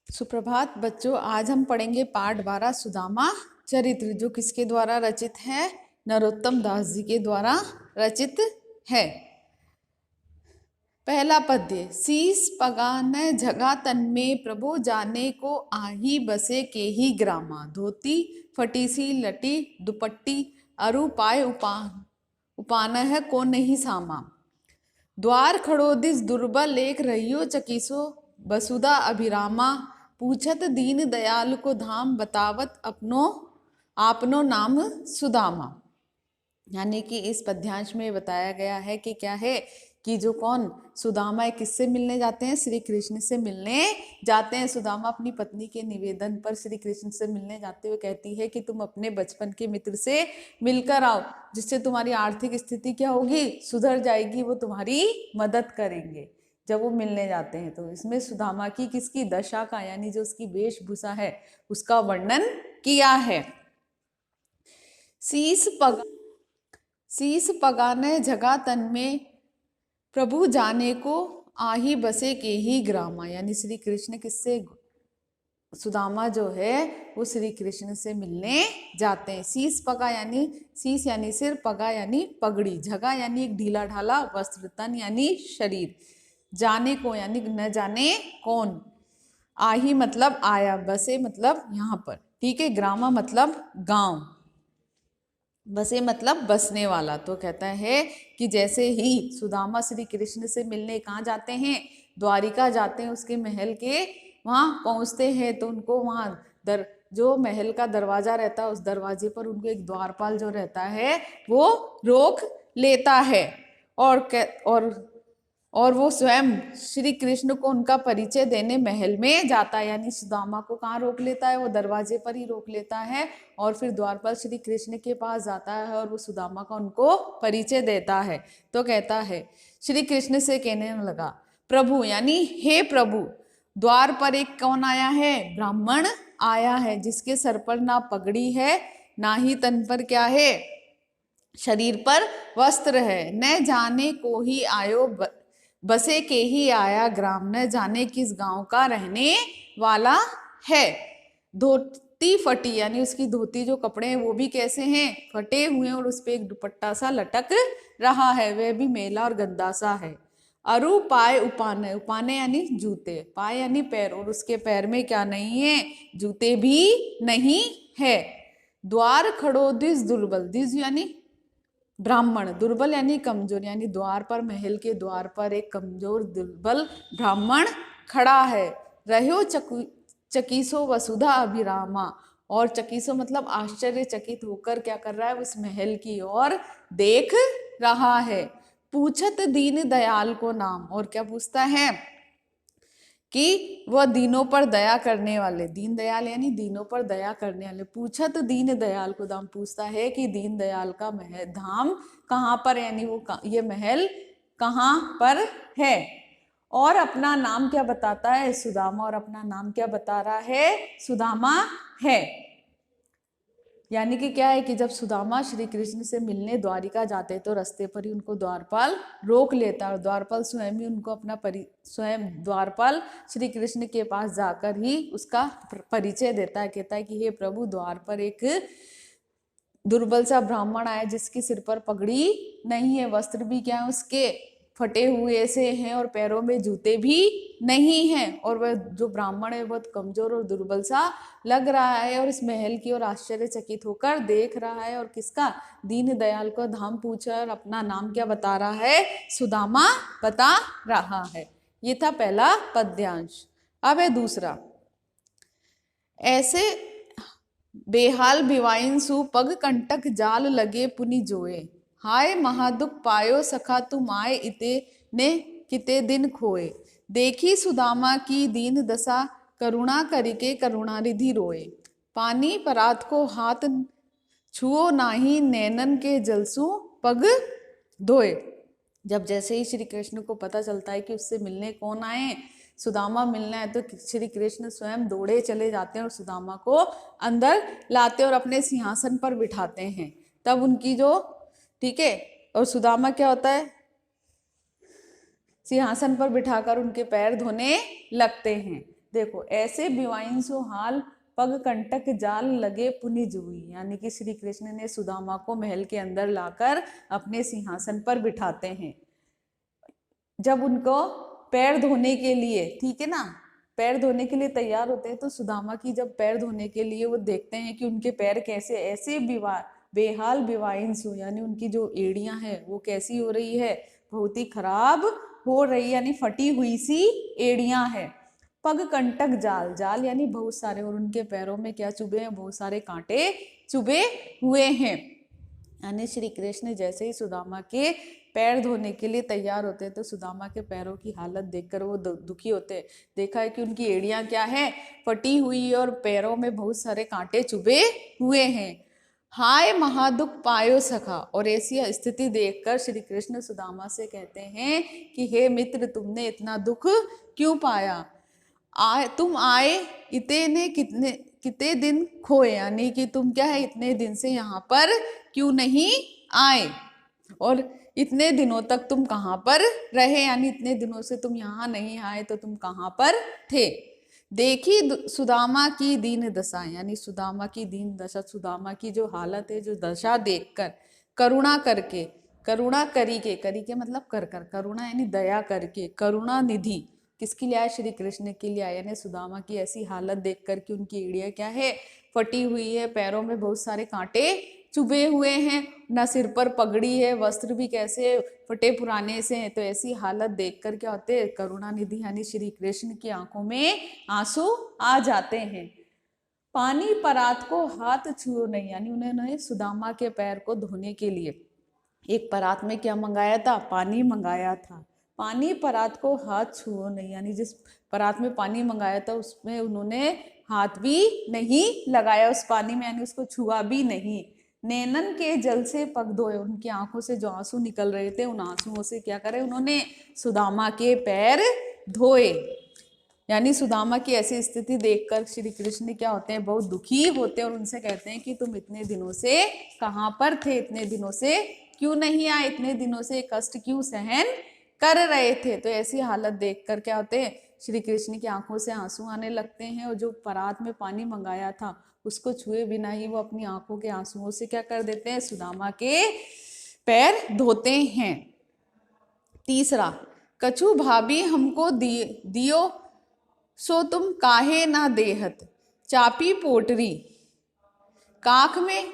सुप्रभात बच्चों, आज हम पढ़ेंगे पाठ 12 सुदामा चरित्र, जो किसके द्वारा रचित है? नरोत्तम दास जी के द्वारा रचित है। पहला पद्य। शीस पगा न झगा तन में, प्रभु जाने को आही बसे के ही ग्रामा। धोती फटी सी लटी दुपट्टी, अरु पाए उपान है को नहीं सामा। द्वार खड़ो दिस दुर्बल एक रहियो चकीसो, वसुधा अभिरामा। पूछत दीन दयाल को धाम, बतावत आपनो नाम सुदामा। यानी कि इस पद्यांश में बताया गया है कि क्या है कि जो कौन सुदामा किससे मिलने जाते हैं? श्री कृष्ण से मिलने जाते हैं। सुदामा अपनी पत्नी के निवेदन पर श्री कृष्ण से मिलने जाते हुए कहती है कि तुम अपने बचपन के मित्र से मिलकर आओ, जिससे तुम्हारी आर्थिक स्थिति क्या होगी? सुधर जाएगी, वो तुम्हारी मदद करेंगे। जब वो मिलने जाते हैं तो इसमें सुदामा की किसकी दशा का, यानी जो उसकी वेशभूषा है उसका वर्णन किया है। शीस पगाने झगा तन में, प्रभु जाने को आही बसे के ही ग्रामा। यानी श्री कृष्ण किससे, सुदामा जो है वो श्री कृष्ण से मिलने जाते हैं। शीस पगा यानी शीस यानी सिर, पगा यानी पगड़ी, झगा यानी एक ढीला ढाला वस्त्र, तन यानी शरीर, जाने को यानी न जाने कौन, आही मतलब आया, बसे मतलब यहाँ पर, ठीक है, ग्रामा मतलब गांव, बसे मतलब बसने वाला। तो कहता है कि जैसे ही सुदामा श्री कृष्ण से मिलने कहाँ जाते हैं? द्वारिका जाते हैं, उसके महल के वहाँ पहुँचते हैं तो उनको वहाँ जो महल का दरवाजा रहता है उस दरवाजे पर उनको एक द्वारपाल जो रहता है वो रोक लेता है और वो स्वयं श्री कृष्ण को उनका परिचय देने महल में जाता है। यानी सुदामा को कहाँ रोक लेता है? वो दरवाजे पर ही रोक लेता है और फिर द्वारपाल श्री कृष्ण के पास जाता है और वो सुदामा का उनको परिचय देता है। तो कहता है, श्री कृष्ण से कहने लगा, प्रभु यानी हे प्रभु, द्वार पर एक कौन आया है? ब्राह्मण आया है, जिसके सर पर ना पगड़ी है ना ही तन पर क्या है? शरीर पर वस्त्र है। न जाने को ही आयो बसे के ही आया ग्राम, न जाने किस गांव का रहने वाला है। धोती फटी, यानी उसकी धोती जो कपड़े हैं वो भी कैसे हैं? फटे हुए, और उस पे एक दुपट्टा सा लटक रहा है, वह भी मेला और गंदा सा है। अरु पाए उपाने, उपाने यानी जूते, पाए यानी पैर, और उसके पैर में क्या नहीं है? जूते भी नहीं है। द्वार खड़ो दिस दुर्बल, दिस यानी ब्राह्मण, दुर्बल यानी कमजोर, यानी द्वार पर, महल के द्वार पर एक कमजोर दुर्बल ब्राह्मण खड़ा है। रह्यो चकीसो वसुधा अभिरामा, और चकीसो मतलब आश्चर्यचकित होकर क्या कर रहा है? उस महल की ओर देख रहा है। पूछत दीन दयाल को नाम, और क्या पूछता है? कि वह दीनों पर दया करने वाले, दीन दयाल यानी दीनों पर दया करने वाले। पूछत दीन दयाल को धाम, पूछता है कि दीन दयाल का महल धाम कहाँ पर, यानी वो ये महल कहाँ पर है। और अपना नाम क्या बताता है? सुदामा। और अपना नाम क्या बता रहा है? सुदामा है। यानी कि क्या है कि जब सुदामा श्री कृष्ण से मिलने द्वारिका जाते तो रास्ते पर ही उनको द्वारपाल रोक लेता, और द्वारपाल स्वयं ही उनको अपना स्वयं द्वारपाल श्री कृष्ण के पास जाकर ही उसका परिचय देता है। कहता है कि हे प्रभु, द्वार पर एक दुर्बल सा ब्राह्मण आया जिसके सिर पर पगड़ी नहीं है, वस्त्र भी क्या है उसके फटे हुए से हैं, और पैरों में जूते भी नहीं हैं, और वह जो ब्राह्मण है बहुत कमजोर और दुर्बल सा लग रहा है, और इस महल की ओर आश्चर्यचकित होकर देख रहा है। और किसका? दीन दयाल को धाम पूछा, और अपना नाम क्या बता रहा है? सुदामा बता रहा है। ये था पहला पद्यांश। अब है दूसरा। ऐसे बेहाल भिवाइन सु पग कंटक जाल लगे पुनि जोए, हाय महादुख पायो सखा तुम आए इते ने किते दिन खोए। देखी सुदामा की दीन दशा, करुणा करिके करुणानिधि रोए। पानी परात को हाथ छुओ नाही, नैनन के जलसु पग धोए। जब जैसे ही श्री कृष्ण को पता चलता है कि उससे मिलने कौन आए, सुदामा मिलना है, तो श्री कृष्ण स्वयं दौड़े चले जाते हैं और सुदामा को अंदर लाते और अपने सिंहासन पर बिठाते हैं। तब उनकी जो, ठीक है, और सुदामा क्या होता है? सिंहासन पर बिठाकर उनके पैर धोने लगते हैं। देखो, ऐसे बिवाइन सो हाल पग कंटक जाल लगे पुनि जुई, यानी कि श्री कृष्ण ने सुदामा को महल के अंदर लाकर अपने सिंहासन पर बिठाते हैं। जब उनको पैर धोने के लिए, ठीक है ना, पैर धोने के लिए तैयार होते हैं, तो सुदामा की जब पैर धोने के लिए वो देखते हैं कि उनके पैर कैसे ऐसे बेहाल बिवाइंस हो, यानी उनकी जो एड़ियां हैं वो कैसी हो रही है, बहुत ही खराब हो रही, यानी फटी हुई सी एड़ियां हैं। पग कंटक जाल, जाल यानी बहुत सारे, और उनके पैरों में क्या चुभे हैं, बहुत सारे कांटे चुभे हुए हैं। यानी श्री कृष्ण जैसे ही सुदामा के पैर धोने के लिए तैयार होते हैं, तो सुदामा के पैरों की हालत देखकर वो दुखी होते हैं। देखा है कि उनकी एड़ियां क्या है, फटी हुई, और पैरों में बहुत सारे कांटे चुभे हुए हैं। हाय महादुख पायो सखा, और ऐसी स्थिति देखकर श्री कृष्ण सुदामा से कहते हैं कि हे मित्र, तुमने इतना दुख क्यों पाया? तुम आए इतने कितने दिन खोए, यानी कि तुम क्या है, इतने दिन से यहाँ पर क्यों नहीं आए, और इतने दिनों तक तुम कहाँ पर रहे, यानी इतने दिनों से तुम यहाँ नहीं आए तो तुम कहाँ पर थे? देखी सुदामा की दीन दशा, यानी सुदामा की दीन दशा, सुदामा की जो हालत है, जो दशा देखकर करुणा करके, करुणा करी के मतलब कर कर, करुणा यानी दया करके, करुणा निधि किसके लिए आया? श्री कृष्ण के लिए आया। यानी सुदामा की ऐसी हालत देखकर कि उनकी एड़ियां क्या है, फटी हुई है, पैरों में बहुत सारे कांटे चुभे हुए हैं, ना सिर पर पगड़ी है, वस्त्र भी कैसे फटे पुराने से हैं, तो ऐसी हालत देखकर क्या होते हैं, करुणा निधि यानी श्री कृष्ण की आंखों में आंसू आ जाते हैं। पानी परात को हाथ छुओ नहीं, यानी उन्होंने सुदामा के पैर को धोने के लिए एक परात में क्या मंगाया था, पानी मंगाया था। पानी परात को हाथ छुओ नहीं, यानी जिस परात में पानी मंगाया था उसमें उन्होंने हाथ भी नहीं लगाया उस पानी में, यानी उसको छुआ भी नहीं। नैनन के जल से पग धोए, उनकी आंखों से जो आंसू निकल रहे थे, उन आंसुओं से क्या करे, उन्होंने सुदामा के पैर धोए। यानी सुदामा की ऐसी स्थिति देखकर श्री कृष्ण क्या होते हैं, बहुत दुखी होते हैं, और उनसे कहते हैं कि तुम इतने दिनों से कहाँ पर थे, इतने दिनों से क्यों नहीं आए, इतने दिनों से कष्ट क्यों सहन कर रहे थे? तो ऐसी हालत देखकर क्या होते हैं, श्री कृष्ण की आंखों से आंसू आने लगते हैं, और जो परात में पानी मंगाया था उसको छुए बिना ही वो अपनी आंखों के आंसुओं से क्या कर देते हैं, सुदामा के पैर धोते हैं। तीसरा, कछु भाभी हमको दियो सो तुम काहे ना देहत, चापी पोटरी काख में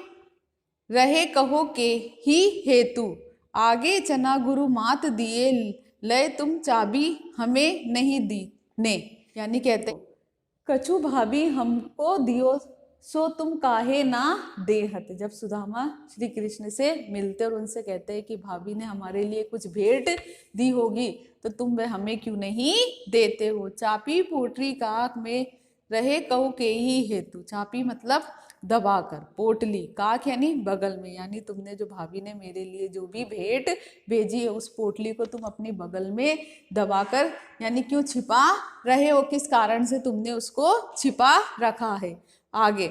रहे कहो के ही हेतु, आगे चना गुरु मात दिए लय तुम चाबी हमें नहीं दी ने। यानी कहते कछु भाभी हमको दियो सो तुम काहे ना देहत, जब सुदामा श्री कृष्ण से मिलते और उनसे कहते हैं कि भाभी ने हमारे लिए कुछ भेंट दी होगी तो तुम वह हमें क्यों नहीं देते हो। चापी पोटरी काख में रहे कहो के ही हेतु, चापी मतलब दबाकर, पोटली, काख यानी बगल में, यानी तुमने जो भाभी ने मेरे लिए जो भी भेंट भेजी है उस पोटली को तुम अपनी बगल में दबाकर, यानी क्यों छिपा रहे हो, किस कारण से तुमने उसको छिपा रखा है। आगे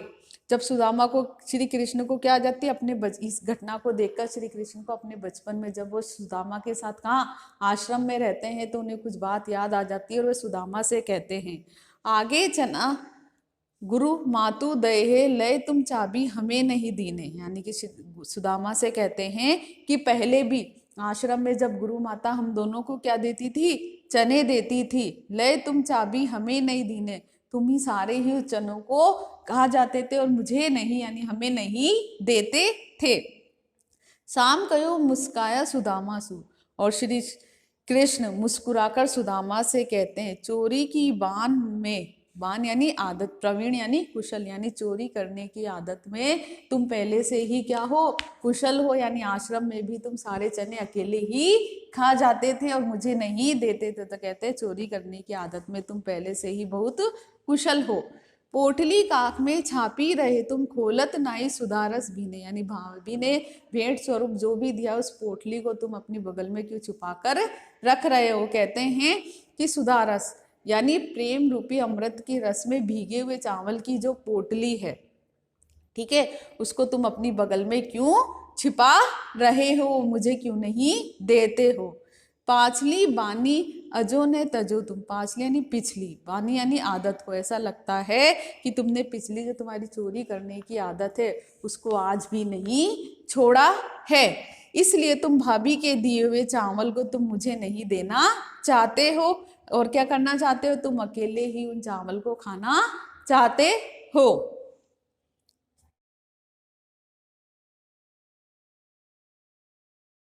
जब सुदामा को श्री कृष्ण को क्या आ जाती है, अपने इस घटना को देखकर श्री कृष्ण को अपने बचपन में जब वो सुदामा के साथ कहाँ आश्रम में रहते हैं तो उन्हें कुछ बात याद आ जाती है, और वे सुदामा से कहते हैं, आगे चना गुरु मातु दये लय तुम चाबी हमें नहीं दीने। यानी कि सुदामा से कहते हैं कि पहले भी आश्रम में जब गुरु माता हम दोनों को क्या देती थी, चने देती थी, लय तुम चाबी हमें नहीं दीने, तुम ही सारे ही उस चनों को कहा जाते थे और मुझे नहीं, यानी हमें नहीं देते थे। शाम कयो मुस्काया सुदामा सु, और श्री कृष्ण मुस्कुराकर सुदामा से कहते हैं, चोरी की बान में, बान यानी आदत, प्रवीण यानी कुशल, यानी चोरी करने की आदत में तुम पहले से ही क्या हो, कुशल हो, यानी आश्रम में भी तुम सारे चने अकेले ही खा जाते थे और मुझे नहीं देते थे, तो कहते हैं चोरी करने की आदत में तुम पहले से ही बहुत कुशल हो। पोटली काख में छापी रहे तुम खोलत नाई सुधारस भीने, यानी भाभी ने भेंट स्वरूप जो भी दिया उस पोटली को तुम अपनी बगल में क्यों छुपा कर रख रहे हो। कहते हैं कि सुधारस यानी प्रेम रूपी अमृत की रस में भीगे हुए चावल की जो पोटली है, ठीक है, उसको तुम अपनी बगल में क्यों छिपा रहे हो, मुझे क्यों नहीं देते हो। पाछली बानी अजो ने तजो तुम, पाछली यानी पिछली, बानी यानी आदत को। ऐसा लगता है कि तुमने पिछली जो तुम्हारी चोरी करने की आदत है उसको आज भी नहीं छोड़ा है, इसलिए तुम भाभी के दिए हुए चावल को तुम मुझे नहीं देना चाहते हो। और क्या करना चाहते हो? तुम अकेले ही उन चावल को खाना चाहते हो।